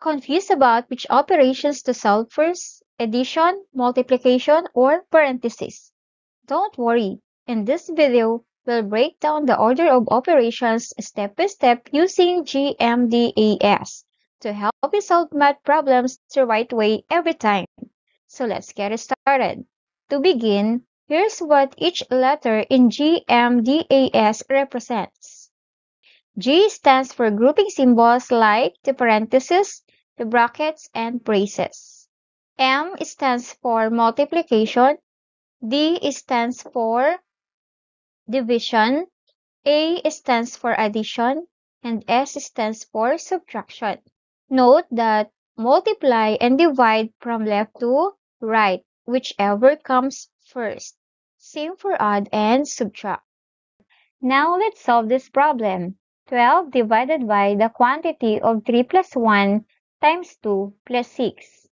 Confused about which operations to solve first? Addition, multiplication, or parentheses? Don't worry. In this video, we'll break down the order of operations step by step using GMDAS to help you solve math problems the right way every time. So let's get started. To begin, here's what each letter in GMDAS represents. G stands for grouping symbols like the parentheses, the brackets, and braces. M stands for multiplication, D stands for division, A stands for addition, and S stands for subtraction. Note that multiply and divide from left to right, whichever comes first. Same for add and subtract. Now let's solve this problem. 12 divided by the quantity of 3 plus 1 times 2 plus 6.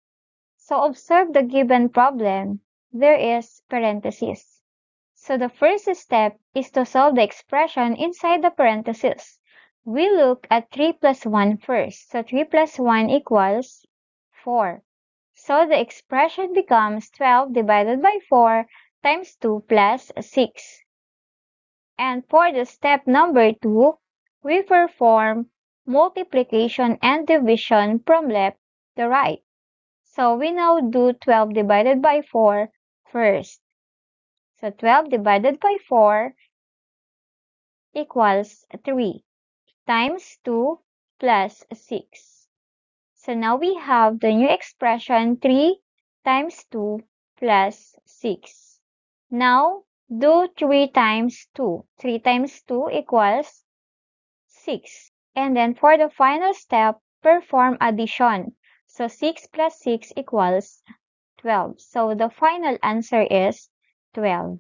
So observe the given problem. There is parentheses. So the first step is to solve the expression inside the parentheses. We look at 3 plus 1 first. So 3 plus 1 equals 4. So the expression becomes 12 divided by 4 times 2 plus 6. And for the step number 2, we perform multiplication and division from left to right. So we now do 12 divided by 4 first. So 12 divided by 4 equals 3 times 2 plus 6. So now we have the new expression 3 times 2 plus 6. Now do 3 times 2. 3 times 2 equals 6. And then for the final step, perform addition. So 6 plus 6 equals 12. So the final answer is 12.